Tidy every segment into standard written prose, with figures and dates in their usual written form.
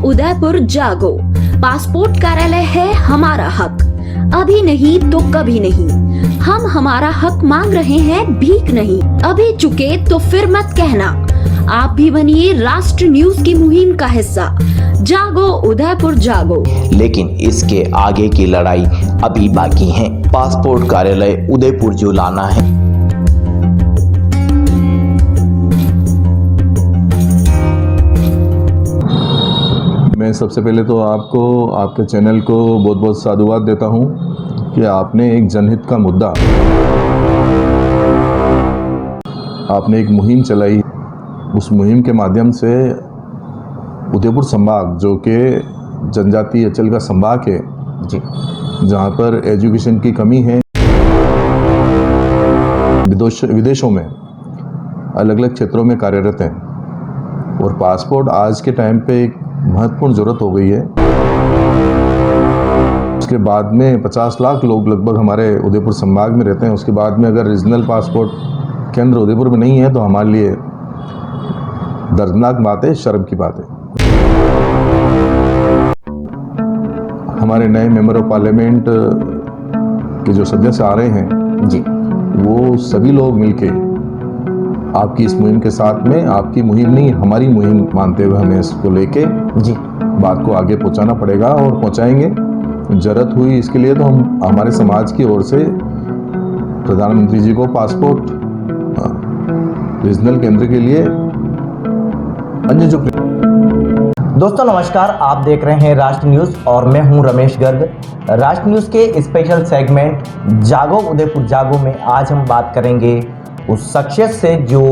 उदयपुर जागो, पासपोर्ट कार्यालय है हमारा हक, अभी नहीं तो कभी नहीं। हम हमारा हक मांग रहे हैं, भीख नहीं। अभी चुके तो फिर मत कहना। आप भी बनिए राष्ट्र न्यूज की मुहिम का हिस्सा। जागो उदयपुर जागो। लेकिन इसके आगे की लड़ाई अभी बाकी है। पासपोर्ट कार्यालय उदयपुर जो लाना है। मैं सबसे पहले तो आपको, आपके चैनल को बहुत बहुत साधुवाद देता हूं कि आपने एक जनहित का मुद्दा, आपने एक मुहिम चलाई। उस मुहिम के माध्यम से उदयपुर संभाग, जो कि जनजातीय अंचल का संभाग है जी, जहां पर एजुकेशन की कमी है, विदेशों में अलग अलग क्षेत्रों में कार्यरत हैं और पासपोर्ट आज के टाइम पे एक महत्वपूर्ण ज़रूरत हो गई है। उसके बाद में 50 लाख लोग लगभग हमारे उदयपुर संभाग में रहते हैं। उसके बाद में अगर रीजनल पासपोर्ट केंद्र उदयपुर में नहीं है तो हमारे लिए दर्दनाक बात है, शर्म की बात है। हमारे नए मेंबर ऑफ पार्लियामेंट के जो सदस्य आ रहे हैं जी, वो सभी लोग मिलके आपकी इस मुहिम के साथ में, आपकी मुहिम नहीं हमारी मुहिम मानते हुए हमें इसको लेके जी बात को आगे पहुंचाना पड़ेगा और पहुंचाएंगे। जरूरत हुई इसके लिए तो हम हमारे समाज की ओर से प्रधानमंत्री जी को पासपोर्ट रीजनल केंद्र के लिए अन्य जो। दोस्तों नमस्कार, आप देख रहे हैं राष्ट्र न्यूज़ और मैं हूं रमेश गर्ग। राष्ट्र न्यूज़ के स्पेशल सेगमेंट जागो उदयपुर जागो में आज हम बात करेंगे उस शख्सियत से जो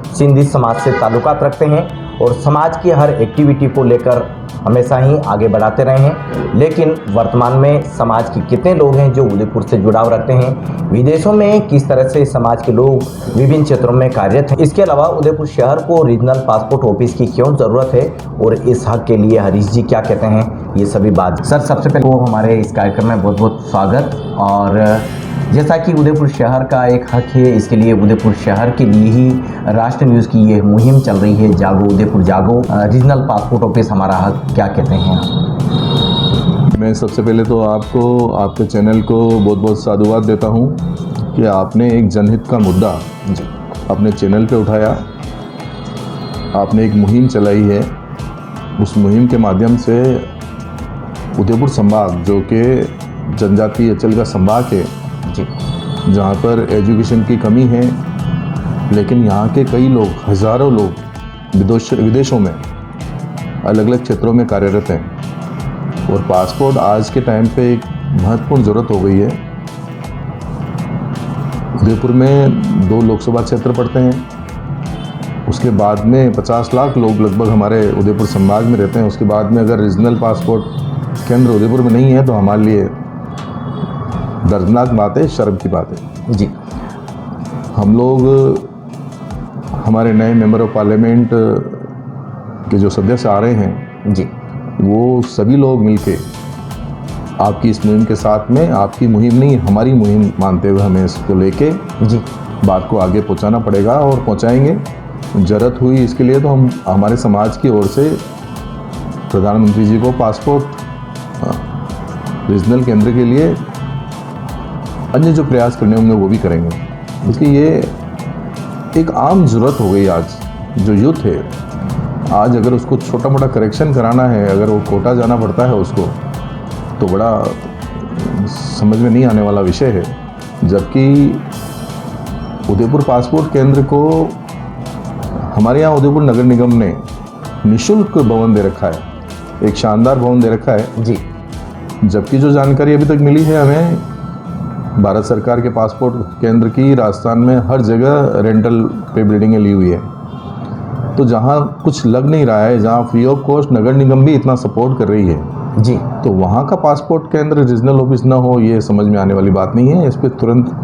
सिंधी समाज से ताल्लुकात रखते हैं और समाज की हर एक्टिविटी को लेकर हमेशा ही आगे बढ़ाते रहे हैं। लेकिन वर्तमान में समाज के कितने लोग हैं जो उदयपुर से जुड़ाव रखते हैं, विदेशों में किस तरह से समाज के लोग विभिन्न क्षेत्रों में कार्यरत हैं, इसके अलावा उदयपुर शहर को रीजनल पासपोर्ट ऑफिस की क्यों ज़रूरत है और इस हक के लिए हरीश जी क्या कहते हैं, ये सभी बात। सर सबसे पहले वो हमारे इस कार्यक्रम में बहुत बहुत स्वागत। और जैसा कि उदयपुर शहर का एक हक है, इसके लिए उदयपुर शहर के लिए ही राष्ट्र न्यूज़ की ये मुहिम चल रही है, जागो उदयपुर जागो, रीजनल पासपोर्ट ऑफिस हमारा हक, क्या कहते हैं? मैं सबसे पहले तो आपको, आपके चैनल को बहुत बहुत साधुवाद देता हूं कि आपने एक जनहित का मुद्दा जी अपने चैनल पे उठाया, आपने एक मुहिम चलाई है। उस मुहिम के माध्यम से उदयपुर संभाग, जो कि जनजातीय अंचल का संभाग है जी, जहाँ पर एजुकेशन की कमी है, लेकिन यहाँ के कई लोग, हज़ारों लोग विदेशों में अलग अलग क्षेत्रों में कार्यरत हैं और पासपोर्ट आज के टाइम पे एक महत्वपूर्ण ज़रूरत हो गई है। उदयपुर में 2 लोकसभा क्षेत्र पड़ते हैं। उसके बाद में 50 लाख लोग लगभग हमारे उदयपुर संभाग में रहते हैं। उसके बाद में अगर रीजनल पासपोर्ट केंद्र उदयपुर में नहीं है तो हमारे लिए दर्दनाक बात है, शर्म की बात है जी। हम लोग, हमारे नए मेंबर ऑफ पार्लियामेंट के जो सदस्य आ रहे हैं जी, वो सभी लोग मिलके आपकी इस मुहिम के साथ में, आपकी मुहिम नहीं हमारी मुहिम मानते हुए हमें इसको लेके जी बात को आगे पहुंचाना पड़ेगा और पहुंचाएंगे। जरूरत हुई इसके लिए तो हम हमारे समाज की ओर से प्रधानमंत्री जी को पासपोर्ट रीजनल केंद्र के लिए अन्य जो प्रयास करने होंगे वो भी करेंगे, क्योंकि ये एक आम ज़रूरत हो गई। आज जो यूथ है, आज अगर उसको छोटा मोटा करेक्शन कराना है, अगर वो कोटा जाना पड़ता है उसको, तो बड़ा समझ में नहीं आने वाला विषय है। जबकि उदयपुर पासपोर्ट केंद्र को हमारे यहाँ उदयपुर नगर निगम ने निःशुल्क भवन दे रखा है, एक शानदार भवन दे रखा है जी। जबकि जो जानकारी अभी तक मिली है हमें, भारत सरकार के पासपोर्ट केंद्र की राजस्थान में हर जगह रेंटल पे बिल्डिंगें ली हुई है। तो जहाँ कुछ लग नहीं रहा है, जहाँ फ्री ऑफ कॉस्ट नगर निगम भी इतना सपोर्ट कर रही है जी, तो वहाँ का पासपोर्ट केंद्र रीजनल ऑफिस ना हो, ये समझ में आने वाली बात नहीं है। इस पर तुरंत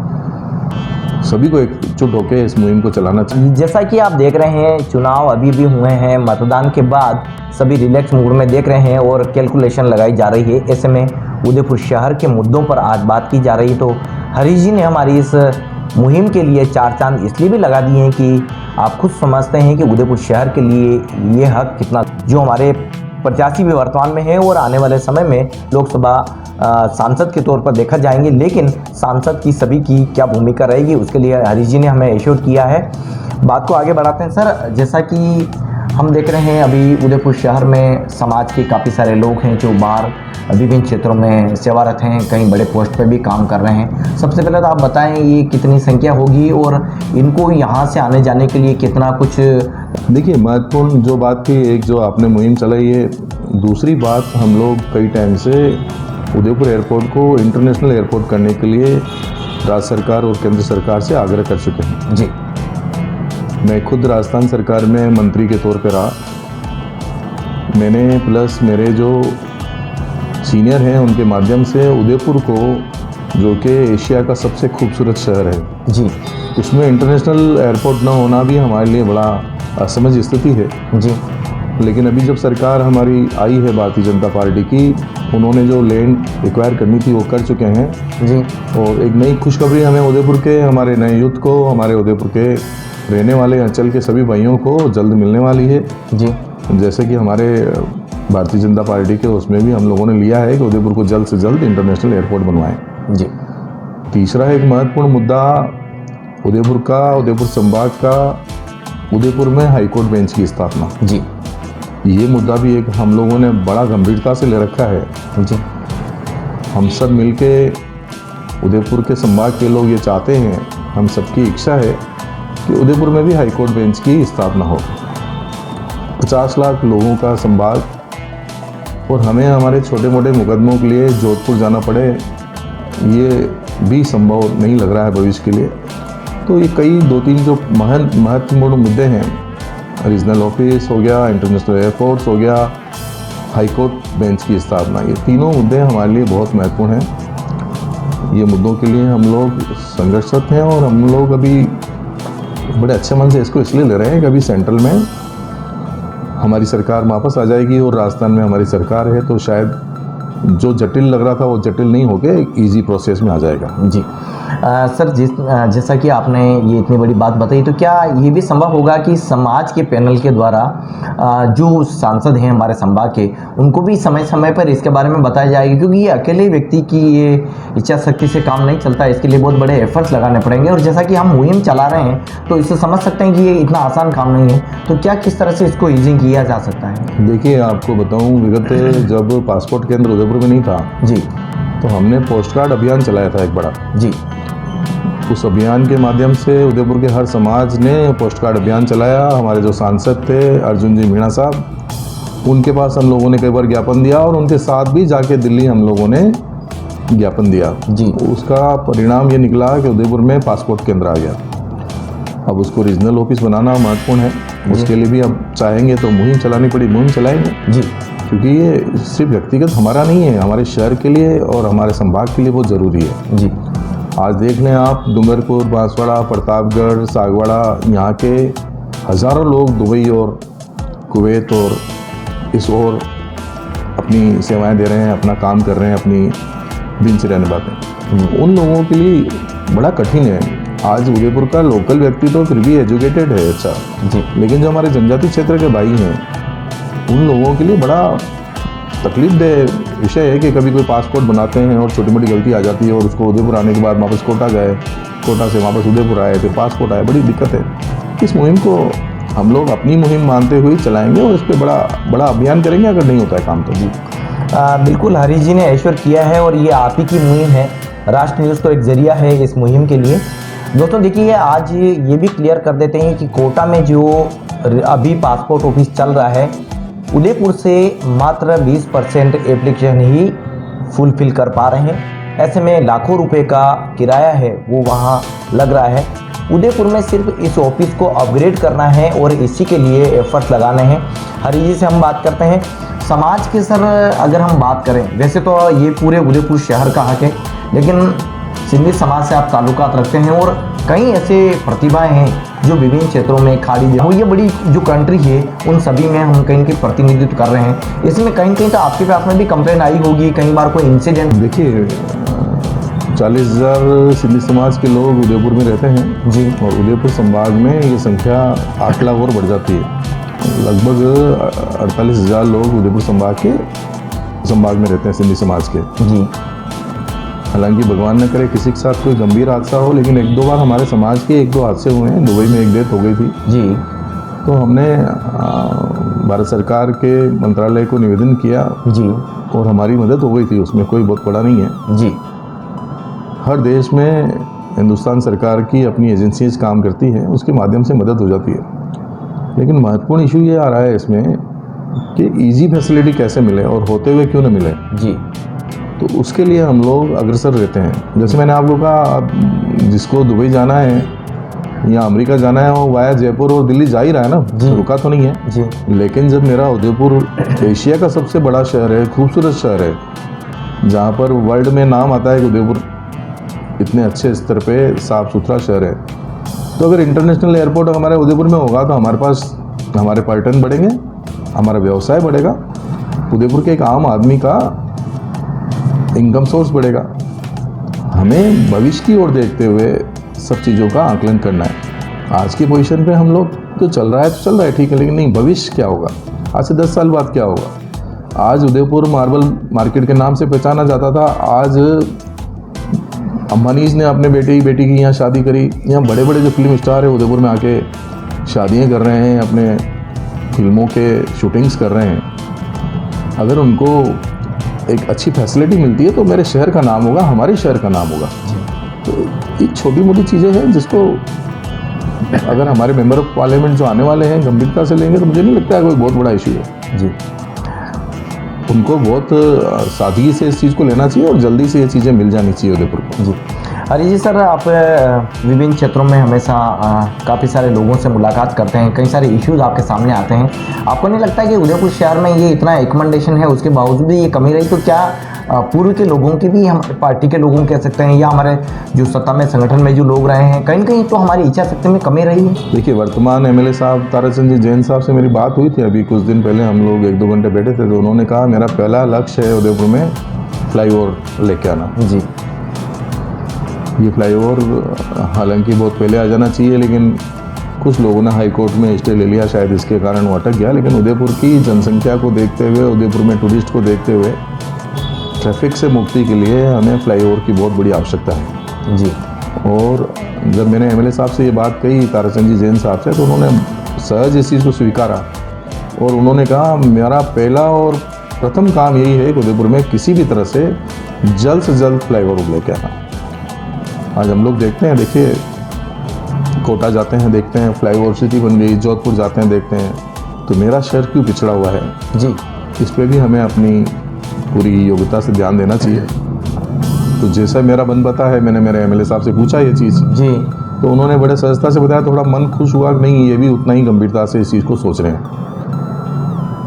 सभी को एकजुट होकर इस मुहिम को चलाना चाहिए। जैसा कि आप देख रहे हैं, चुनाव अभी भी हुए हैं, मतदान के बाद सभी रिलैक्स मूड में देख रहे हैं और कैलकुलेशन लगाई जा रही है। ऐसे में उदयपुर शहर के मुद्दों पर आज बात की जा रही। तो हरीश जी ने हमारी इस मुहिम के लिए 4 चांद इसलिए भी लगा दिए हैं कि आप खुद समझते हैं कि उदयपुर शहर के लिए ये हक कितना, जो हमारे प्रत्याशी भी वर्तमान में हैं और आने वाले समय में लोकसभा सांसद के तौर पर देखा जाएंगे। लेकिन सांसद की सभी की क्या भूमिका रहेगी, उसके लिए हरीश जी ने हमें एश्योर किया है। बात को आगे बढ़ाते हैं सर। जैसा कि हम देख रहे हैं अभी उदयपुर शहर में समाज के काफ़ी सारे लोग हैं जो बाहर विभिन्न क्षेत्रों में सेवारत हैं, कहीं बड़े पोस्ट पर भी काम कर रहे हैं। सबसे पहले तो आप बताएं ये कितनी संख्या होगी और इनको यहाँ से आने जाने के लिए कितना कुछ। देखिए, महत्वपूर्ण जो बात थी, एक जो आपने मुहिम चलाई है, दूसरी बात हम लोग कई टाइम से उदयपुर एयरपोर्ट को इंटरनेशनल एयरपोर्ट करने के लिए राज्य सरकार और केंद्र सरकार से आग्रह कर चुके हैं जी। मैं खुद राजस्थान सरकार में मंत्री के तौर पर रहा। मैंने प्लस मेरे जो सीनियर हैं उनके माध्यम से उदयपुर को, जो कि एशिया का सबसे खूबसूरत शहर है जी, उसमें इंटरनेशनल एयरपोर्ट न होना भी हमारे लिए बड़ा असमंजस स्थिति है जी। लेकिन अभी जब सरकार हमारी आई है भारतीय जनता पार्टी की, उन्होंने जो लैंड एक्वायर करनी थी वो कर चुके हैं जी। और एक नई खुशखबरी हमें उदयपुर के, हमारे नए यूथ को, हमारे उदयपुर के रहने वाले अंचल के सभी भाइयों को जल्द मिलने वाली है जी। जैसे कि हमारे भारतीय जनता पार्टी के उसमें भी हम लोगों ने लिया है कि उदयपुर को जल्द से जल्द इंटरनेशनल एयरपोर्ट बनवाएं जी। तीसरा एक महत्वपूर्ण मुद्दा उदयपुर का, उदयपुर संभाग का, उदयपुर में हाईकोर्ट बेंच की स्थापना जी। ये मुद्दा भी एक हम लोगों ने बड़ा गंभीरता से ले रखा है जी। हम सब मिलके उदयपुर के संभाग के लोग ये चाहते हैं, हम सबकी इच्छा है कि उदयपुर में भी हाईकोर्ट बेंच की स्थापना हो। 50 लाख लोगों का संभाग और हमें हमारे छोटे मोटे मुकदमों के लिए जोधपुर जाना पड़े, ये भी संभव नहीं लग रहा है भविष्य के लिए। तो ये कई 2-3 जो महत्वपूर्ण मुद्दे हैं, रीजनल ऑफिस हो गया, इंटरनेशनल एयरपोर्ट्स हो गया, हाईकोर्ट बेंच की स्थापना, ये तीनों मुद्दे हमारे लिए बहुत महत्वपूर्ण हैं। ये मुद्दों के लिए हम लोग संघर्षरत हैं और हम लोग अभी बड़े अच्छे मन से इसको इसलिए ले रहे हैं कि अभी सेंट्रल में हमारी सरकार वापस आ जाएगी और राजस्थान में हमारी सरकार है, तो शायद जो जटिल लग रहा था वो जटिल नहीं होके एक ईजी प्रोसेस में आ जाएगा। जी सर, जैसा कि आपने ये इतनी बड़ी बात बताई, तो क्या ये भी संभव होगा कि समाज के पैनल के द्वारा जो सांसद हैं हमारे संभाग के, उनको भी समय समय पर इसके बारे में बताया जाएगा? क्योंकि ये अकेले व्यक्ति की ये इच्छा शक्ति से काम नहीं चलता, इसके लिए बहुत बड़े एफर्ट्स लगाने पड़ेंगे। और जैसा कि हम मुहिम चला रहे हैं तो इससे समझ सकते हैं कि ये इतना आसान काम नहीं है, तो क्या किस तरह से इसको ईजी किया जा सकता है? देखिए, आपको बताऊं, विगत जब पासपोर्ट केंद्र उदयपुर में नहीं था जी, तो हमने पोस्ट कार्ड अभियान चलाया था एक बड़ा। जी। उस अभियान के माध्यम से उदयपुर के हर समाज ने पोस्ट कार्ड अभियान चलाया। हमारे जो सांसद थे अर्जुन जी मीणा साहब, उनके पास हम लोगों ने कई बार ज्ञापन दिया और उनके साथ भी जाके दिल्ली हम लोगों ने ज्ञापन दिया जी। उसका परिणाम ये निकला कि उदयपुर में पासपोर्ट केंद्र आ गया। अब उसको रीजनल ऑफिस बनाना महत्वपूर्ण है, उसके लिए भी अब चाहेंगे तो मुहिम चलानी पड़ी, मुहिम चलाएंगे जी, क्योंकि ये सिर्फ व्यक्तिगत हमारा नहीं है, हमारे शहर के लिए और हमारे संभाग के लिए बहुत ज़रूरी है जी। आज देख लें आप, डूंगरपुर, बांसवाड़ा, प्रतापगढ़, सागवाड़ा, यहाँ के हज़ारों लोग दुबई और कुवैत और इस ओर अपनी सेवाएं दे रहे हैं, अपना काम कर रहे हैं, अपनी दिनचर्या निभाते हैं। उन लोगों के लिए बड़ा कठिन है। आज उदयपुर का लोकल व्यक्ति तो फिर भी एजुकेटेड है, अच्छा जी, लेकिन जो हमारे जनजाति क्षेत्र के भाई हैं, उन लोगों के लिए बड़ा तकलीफदेह विषय है कि कभी कोई पासपोर्ट बनाते हैं और छोटी मोटी गलती आ जाती है और उसको उदयपुर आने के बाद वापस कोटा गए, कोटा से वापस उदयपुर आए, फिर पासपोर्ट आए, बड़ी दिक्कत है। इस मुहिम को हम लोग अपनी मुहिम मानते हुए चलाएंगे और इस पर बड़ा अभियान करेंगे अगर नहीं होता है काम तो। जी बिल्कुल, हरीश जी ने एश्योर किया है और ये आप ही की मुहिम है। राष्ट्र न्यूज़ तो एक जरिया है इस मुहिम के लिए। दोस्तों देखिए, आज ये भी क्लियर कर देते हैं कि कोटा में जो अभी पासपोर्ट ऑफिस चल रहा है, उदयपुर से मात्र 20% एप्लीकेशन ही फुलफिल कर पा रहे हैं। ऐसे में लाखों रुपए का किराया है वो वहाँ लग रहा है। उदयपुर में सिर्फ इस ऑफिस को अपग्रेड करना है और इसी के लिए एफर्ट्स लगाने हैं। हरीश जी से हम बात करते हैं। समाज के सर अगर हम बात करें, वैसे तो ये पूरे उदयपुर शहर का हक है, लेकिन सिंधी समाज से आप ताल्लुकात रखते हैं और कई ऐसे प्रतिभाएं हैं जो विभिन्न क्षेत्रों में खाड़ी ये बड़ी जो कंट्री है उन सभी में हम कहीं के प्रतिनिधित्व कर रहे हैं। इसमें कहीं कहीं तो आपके पास में भी कंप्लेन आई होगी, कई बार कोई इंसिडेंट। देखिए, 40,000 सिंधी समाज के लोग उदयपुर में रहते हैं जी, और उदयपुर संभाग में ये संख्या 8 लाख और बढ़ जाती है। लगभग 48,000 लोग उदयपुर संभाग में रहते हैं, सिंधी समाज के। जी। हालांकि भगवान न करे किसी के साथ कोई गंभीर हादसा हो, लेकिन 1-2 बार हमारे समाज के 1-2 हादसे हुए हैं। दुबई में एक डेथ हो गई थी जी। तो हमने भारत सरकार के मंत्रालय को निवेदन किया जी। और हमारी मदद हो गई थी, उसमें कोई बहुत बड़ा नहीं है। जी। हर देश में हिंदुस्तान सरकार की अपनी एजेंसीज काम करती है, उसके माध्यम से मदद हो जाती है। लेकिन महत्वपूर्ण इशू ये आ रहा है इसमें कि इजी फैसिलिटी कैसे मिले और होते हुए क्यों न मिले। जी। तो उसके लिए हम लोग अग्रसर रहते हैं। जैसे मैंने आपको कहा, अब जिसको दुबई जाना है या अमेरिका जाना है वो वाया जयपुर और दिल्ली जा ही रहा है ना, जी। रुका तो नहीं है जी। लेकिन जब मेरा उदयपुर एशिया का सबसे बड़ा शहर है, खूबसूरत शहर है, जहाँ पर वर्ल्ड में नाम आता है कि उदयपुर इतने अच्छे स्तर पे साफ़ सुथरा शहर है, तो अगर इंटरनेशनल एयरपोर्ट हमारे उदयपुर में होगा तो हमारे पास हमारे पर्यटन बढ़ेंगे, हमारा व्यवसाय बढ़ेगा, उदयपुर के एक आम आदमी का इनकम सोर्स बढ़ेगा। हमें भविष्य की ओर देखते हुए सब चीज़ों का आकलन करना है। आज की पोजीशन पे हम लोग तो चल रहा है ठीक है, लेकिन नहीं, भविष्य क्या होगा, आज से 10 साल बाद क्या होगा। आज उदयपुर मार्बल मार्केट के नाम से पहचाना जाता था, आज अंबानीज ने अपने बेटी की यहाँ शादी करी। यहाँ बड़े बड़े जो फिल्म स्टार है उदयपुर में आके शादियाँ कर रहे हैं, अपने फिल्मों के शूटिंग्स कर रहे हैं। अगर उनको एक अच्छी फैसिलिटी मिलती है तो मेरे शहर का नाम होगा, हमारे शहर का नाम होगा। तो ये छोटी मोटी चीज़ें हैं जिसको अगर हमारे मेंबर ऑफ पार्लियामेंट जो आने वाले हैं गंभीरता से लेंगे तो मुझे नहीं लगता है कोई बहुत बड़ा इशू है। जी। उनको बहुत सादगी से इस चीज़ को लेना चाहिए और जल्दी से ये चीज़ें मिल जानी चाहिए उदयपुर को। जी। अरे जी सर, आप विभिन्न क्षेत्रों में हमेशा काफ़ी सारे लोगों से मुलाकात करते हैं, कई सारे इश्यूज आपके सामने आते हैं। आपको नहीं लगता कि उदयपुर शहर में ये इतना एकमेंडेशन है, उसके बावजूद भी ये कमी रही? तो क्या पूर्व के लोगों की भी, हमारे पार्टी के लोगों कह सकते हैं, या हमारे जो सत्ता में संगठन में जो लोग रहे हैं, कहीं कहीं तो हमारी इच्छा शक्ति में कमी रही है? देखिए, वर्तमान एमएलए साहब ताराचंद जी जैन साहब से मेरी बात हुई थी अभी कुछ दिन पहले, हम लोग 1-2 घंटे बैठे थे, तो उन्होंने कहा मेरा पहला लक्ष्य है उदयपुर में फ्लाईओवर लेके आना। जी। ये फ्लाईओवर हालांकि बहुत पहले आ जाना चाहिए, लेकिन कुछ लोगों ने हाई कोर्ट में स्टे ले लिया, शायद इसके कारण वो अटक गया। लेकिन उदयपुर की जनसंख्या को देखते हुए, उदयपुर में टूरिस्ट को देखते हुए, ट्रैफिक से मुक्ति के लिए हमें फ्लाईओवर की बहुत बड़ी आवश्यकता है। जी। और जब मैंने एमएलए साहब से ये बात कही, ताराचंद जी जैन साहब से, तो उन्होंने सहज इस चीज़ को स्वीकारा और उन्होंने कहा मेरा पहला और प्रथम काम यही है कि उदयपुर में किसी भी तरह से जल्द फ्लाईओवर लेके आना। आज हम लोग देखते हैं, देखिए कोटा जाते हैं, देखते हैं फ्लाईओवर सिटी बन गई, जोधपुर जाते हैं, देखते हैं, तो मेरा शहर क्यों पिछड़ा हुआ है? जी। इस पे भी हमें अपनी पूरी योग्यता से ध्यान देना चाहिए। तो जैसा मेरा मन पता है, मैंने मेरे एमएलए साहब से पूछा ये चीज़ जी, तो उन्होंने बड़े सहजता से बताया, थोड़ा मन खुश हुआ कि नहीं, ये भी उतना ही गंभीरता से इस चीज़ को सोच रहे हैं।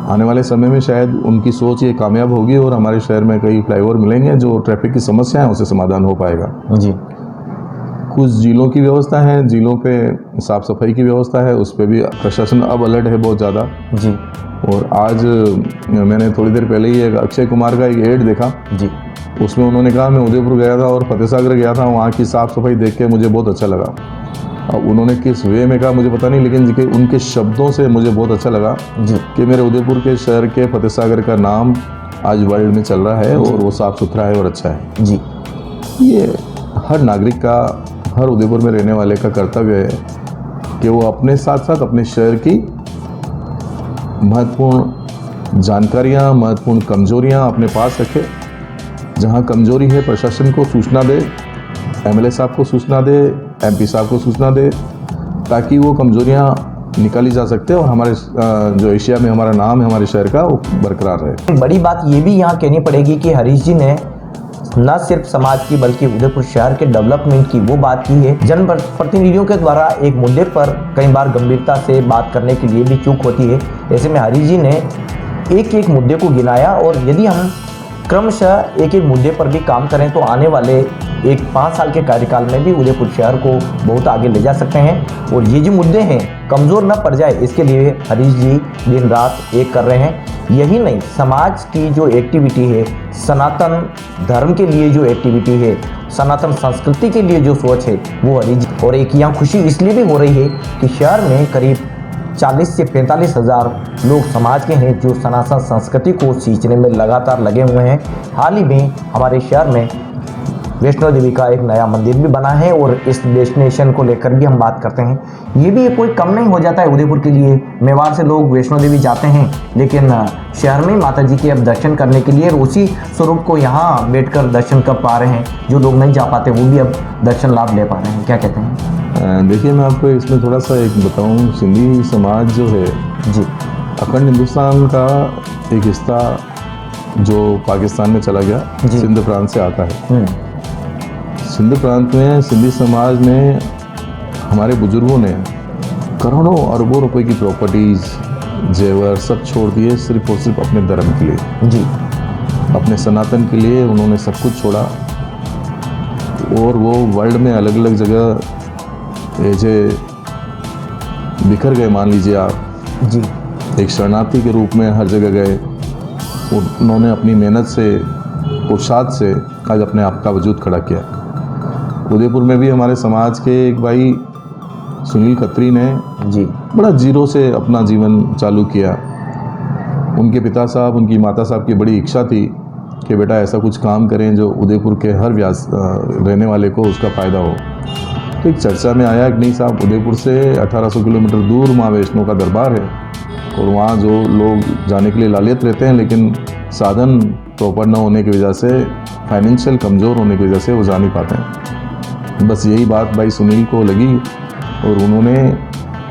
आने वाले समय में शायद उनकी सोच ये कामयाब होगी और हमारे शहर में कई फ्लाईओवर मिलेंगे, जो ट्रैफिक की समस्या है उससे समाधान हो पाएगा। जी। कुछ जिलों की व्यवस्था है, जिलों पे साफ़ सफाई की व्यवस्था है, उस पर भी प्रशासन अब अलर्ट है बहुत ज़्यादा। जी। और आज मैंने थोड़ी देर पहले ही एक अक्षय कुमार का एक एड देखा। जी। उसमें उन्होंने कहा मैं उदयपुर गया था और फतेह सागर गया था, वहाँ की साफ़ सफाई देख के मुझे बहुत अच्छा लगा। अब उन्होंने किस वे में कहा मुझे पता नहीं, लेकिन उनके शब्दों से मुझे बहुत अच्छा लगा जी। कि मेरे उदयपुर के शहर के फतेह सागर का नाम आज वर्ल्ड में चल रहा है और वो साफ़ सुथरा है और अच्छा है। जी। ये हर नागरिक का, हर उदयपुर में रहने वाले का कर्तव्य है कि वो अपने साथ साथ अपने शहर की महत्वपूर्ण जानकारियाँ, महत्वपूर्ण कमजोरियाँ अपने पास रखे। जहाँ कमजोरी है प्रशासन को सूचना दे, एमएलए साहब को सूचना दे, एमपी साहब को सूचना दे, ताकि वो कमजोरियाँ निकाली जा सकते हैं और हमारे जो एशिया में हमारा नाम है हमारे शहर का, वो बरकरार रहे। बड़ी बात ये भी यहाँ कहनी पड़ेगी कि हरीश जी ने न सिर्फ समाज की बल्कि उदयपुर शहर के डेवलपमेंट की वो बात की है। जनप्रतिनिधियों के द्वारा एक मुद्दे पर कई बार गंभीरता से बात करने के लिए भी चूक होती है। ऐसे में हरीश जी ने एक एक मुद्दे को गिनाया और यदि हम क्रमशः एक एक मुद्दे पर भी काम करें तो आने वाले एक 5 साल के कार्यकाल में भी उदयपुर शहर को बहुत आगे ले जा सकते हैं। और ये जो मुद्दे हैं कमज़ोर न पड़ जाए, इसके लिए हरीश जी दिन रात एक कर रहे हैं। यही नहीं, समाज की जो एक्टिविटी है, सनातन धर्म के लिए जो एक्टिविटी है, सनातन संस्कृति के लिए जो सोच है, वो हरीश जी। और एक यहाँ खुशी इसलिए भी हो रही है कि शहर में करीब 40 से 45 हज़ार लोग समाज के हैं जो सनातन संस्कृति को सींचने में लगातार लगे हुए हैं। हाल ही में हमारे शहर में वैष्णो देवी का एक नया मंदिर भी बना है और इस डेस्टिनेशन को लेकर भी हम बात करते हैं। ये भी कोई कम नहीं हो जाता है उदयपुर के लिए। मेवाड़ से लोग वैष्णो देवी जाते हैं, लेकिन शहर में माता जी के अब दर्शन करने के लिए उसी स्वरूप को यहाँ बैठकर दर्शन कर पा रहे हैं। जो लोग नहीं जा पाते वो भी अब दर्शन लाभ ले पा रहे हैं। क्या कहते हैं? देखिए, मैं आपको इसमें थोड़ा सा एक बताऊं। सिंधी समाज जो है जी, अखंड हिंदुस्तान का एक हिस्सा जो पाकिस्तान में चला गया, जी। सिंध प्रांत से आता है। सिंध प्रांत में सिंधी समाज में हमारे बुजुर्गों ने करोड़ों अरबों रुपए की प्रॉपर्टीज़, जेवर सब छोड़ दिए सिर्फ और सिर्फ अपने धर्म के लिए जी, अपने सनातन के लिए उन्होंने सब कुछ छोड़ा। और वो वर्ल्ड में अलग अलग जगह ऐसे बिखर गए, मान लीजिए आप जी, एक शरणार्थी के रूप में हर जगह गए। उन्होंने अपनी मेहनत से, पुरुषार्थ से आज अपने आप का वजूद खड़ा किया। उदयपुर में भी हमारे समाज के एक भाई सुनील खत्री ने जी, बड़ा जीरो से अपना जीवन चालू किया। उनके पिता साहब, उनकी माता साहब की बड़ी इच्छा थी कि बेटा ऐसा कुछ काम करें जो उदयपुर के हर रहने वाले को उसका फ़ायदा हो। तो एक चर्चा में आया कि नहीं साहब, उदयपुर से 1800 किलोमीटर दूर माँ वैष्णो का दरबार है और वहाँ जो लोग जाने के लिए लालियत रहते हैं, लेकिन साधन प्रॉपर न होने की वजह से, फाइनेंशियल कमज़ोर होने की वजह से वो जा नहीं पाते हैं। बस यही बात भाई सुनील को लगी और उन्होंने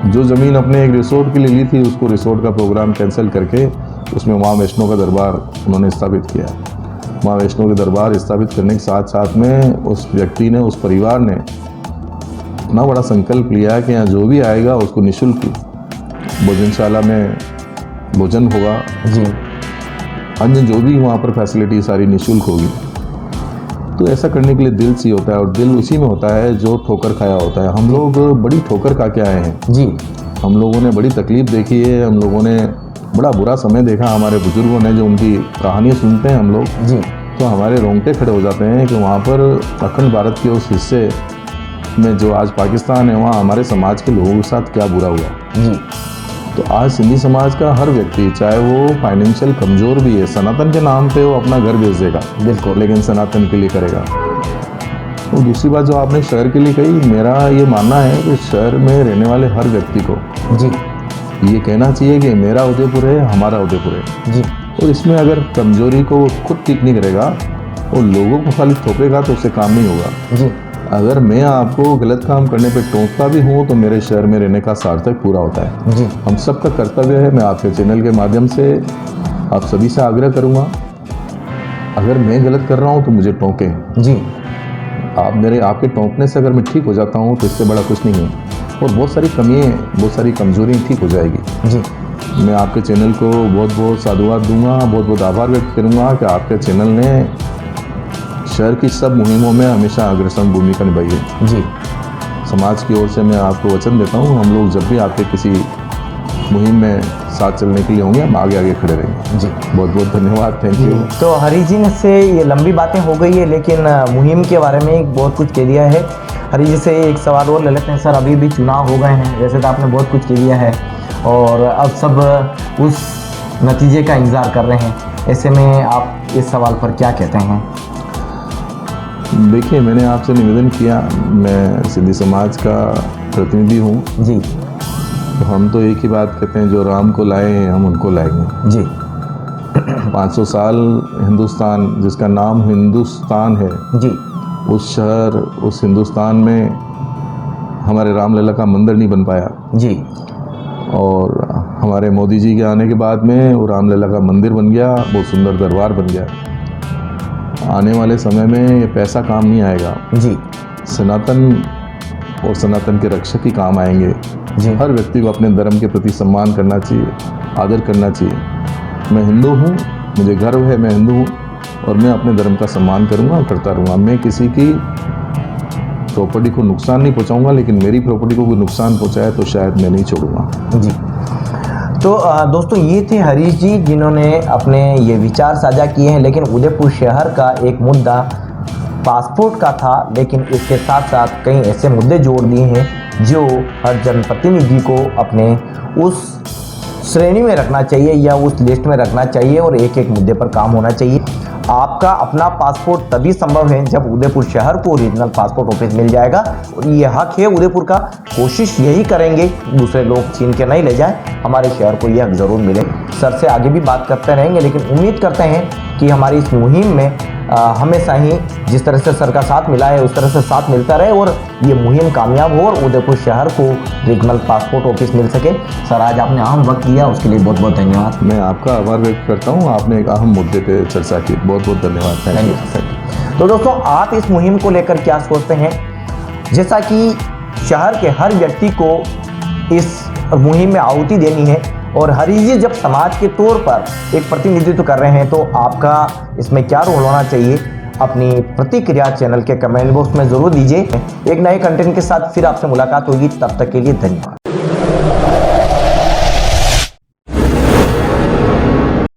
जो ज़मीन अपने एक रिसोर्ट के लिए ली थी, उसको रिसोर्ट का प्रोग्राम कैंसिल करके उसमें माँ वैष्णो का दरबार उन्होंने स्थापित किया। माँ वैष्णो के दरबार स्थापित करने के साथ साथ में उस व्यक्ति ने, उस परिवार ने इतना बड़ा संकल्प लिया कि यहाँ जो भी आएगा उसको निःशुल्क भोजनशाला में भोजन होगा जी, अन्य जो भी वहाँ पर फैसिलिटी सारी निःशुल्क होगी। तो ऐसा करने के लिए दिल सी होता है और दिल उसी में होता है जो ठोकर खाया होता है। हम लोग बड़ी ठोकर खा के आए हैं जी, हम लोगों ने बड़ी तकलीफ़ देखी है, हम लोगों ने बड़ा बुरा समय देखा। हमारे बुजुर्गों ने जो उनकी कहानियाँ सुनते हैं हम लोग, जी, तो हमारे रोंगटे खड़े हो जाते हैं कि वहाँ पर अखंड भारत के उस हिस्से में जो आज पाकिस्तान है, वहाँ हमारे समाज के लोगों के साथ क्या बुरा हुआ। जी, तो आज सिंधी समाज का हर व्यक्ति, चाहे वो फाइनेंशियल कमज़ोर भी है, सनातन के नाम पे वो अपना घर बेच देगा, बिल्कुल, लेकिन सनातन के लिए करेगा। और दूसरी बात जो आपने शहर के लिए कही, मेरा ये मानना है कि शहर में रहने वाले हर व्यक्ति को जी, ये कहना चाहिए कि मेरा उदयपुर है, हमारा उदयपुर है। जी, और इसमें अगर कमजोरी को वो खुद ठीक नहीं करेगा और लोगों को खाली थोपेगा तो उससे काम नहीं होगा। जी, अगर मैं आपको गलत काम करने पे टोकता भी हूँ तो मेरे शहर में रहने का सार्थक पूरा होता है। जी, हम सबका कर्तव्य है। मैं आपके चैनल के माध्यम से आप सभी से आग्रह करूँगा, अगर मैं गलत कर रहा हूँ तो मुझे टोकें। जी, आपके टोकने से अगर मैं ठीक हो जाता हूँ तो इससे बड़ा कुछ नहीं है और बहुत सारी कमियाँ, बहुत सारी कमजोरियाँ ठीक हो जाएगी। जी, मैं आपके चैनल को बहुत बहुत साधुवाद दूंगा, बहुत बहुत आभार व्यक्त करूंगा कि आपके चैनल ने शहर की सब मुहिमों में हमेशा अग्रसर भूमिका निभाई है। जी, समाज की ओर से मैं आपको वचन देता हूं, हम लोग जब भी आपके किसी मुहिम में साथ चलने के लिए होंगे, हम आगे आगे खड़े रहेंगे। जी, बहुत बहुत धन्यवाद, थैंक यू। तो हरी जी से ये लंबी बातें हो गई है, लेकिन मुहिम के बारे में बहुत कुछ कह दिया है। हरी जी से एक सवाल और ले लेते हैं। सर, अभी भी चुनाव हो गए हैं, वैसे तो आपने बहुत कुछ कह दिया है और अब सब उस नतीजे का इंतज़ार कर रहे हैं, ऐसे में आप इस सवाल पर क्या कहते हैं? देखिए, मैंने आपसे निवेदन किया, मैं सिंधी समाज का प्रतिनिधि हूँ। जी, तो हम तो एक ही बात कहते हैं, जो राम को लाए हैं हम उनको लाएंगे। जी, 500 साल हिंदुस्तान, जिसका नाम हिंदुस्तान है, जी, उस शहर, उस हिंदुस्तान में हमारे रामलला का मंदिर नहीं बन पाया। जी, और हमारे मोदी जी के आने के बाद में वो रामलला का मंदिर बन गया, बहुत सुंदर दरबार बन गया। आने वाले समय में ये पैसा काम नहीं आएगा, जी, सनातन और सनातन के रक्षक ही काम आएंगे। जी, हर व्यक्ति को अपने धर्म के प्रति सम्मान करना चाहिए, आदर करना चाहिए। मैं हिंदू हूँ, मुझे गर्व है, मैं हिंदू हूँ और मैं अपने धर्म का सम्मान करूँगा, करता रहूँगा। मैं किसी की प्रॉपर्टी को नुकसान नहीं पहुँचाऊँगा, लेकिन मेरी प्रॉपर्टी को कोई नुकसान पहुँचाए तो शायद मैं नहीं छोड़ूंगा। जी। तो दोस्तों, ये थे हरीश जी जिन्होंने अपने ये विचार साझा किए हैं। लेकिन उदयपुर शहर का एक मुद्दा पासपोर्ट का था, लेकिन इसके साथ साथ कई ऐसे मुद्दे जोड़ दिए हैं जो हर जनप्रतिनिधि को अपने उस श्रेणी में रखना चाहिए या उस लिस्ट में रखना चाहिए और एक एक मुद्दे पर काम होना चाहिए। आपका अपना पासपोर्ट तभी संभव है जब उदयपुर शहर को रीजनल पासपोर्ट ऑफिस मिल जाएगा और ये हक है उदयपुर का। कोशिश यही करेंगे दूसरे लोग छीन के नहीं ले जाए, हमारे शहर को यह हक ज़रूर मिले। सर से आगे भी बात करते रहेंगे, लेकिन उम्मीद करते हैं कि हमारी इस मुहिम में हमेशा ही जिस तरह से सर का साथ मिला है उस तरह से साथ मिलता रहे और ये मुहिम कामयाब हो और उदयपुर शहर को रीजनल पासपोर्ट ऑफिस मिल सके। सर आज आपने अहम वक्त दिया, उसके लिए बहुत बहुत धन्यवाद। मैं आपका आभार व्यक्त करता हूँ, आपने एक अहम मुद्दे पे चर्चा की, बहुत बहुत धन्यवाद। Thank you. तो दोस्तों आप इस मुहिम को लेकर क्या सोचते हैं? जैसा कि शहर के हर व्यक्ति को इस मुहिम में आहुति देनी है और हर ही जब समाज के तौर पर एक प्रतिनिधित्व कर रहे हैं तो आपका इसमें क्या रोल होना चाहिए? अपनी प्रतिक्रिया चैनल के कमेंट बॉक्स में ज़रूर दीजिए। एक नए कंटेंट के साथ फिर आपसे मुलाकात होगी, तब तक के लिए धन्यवाद।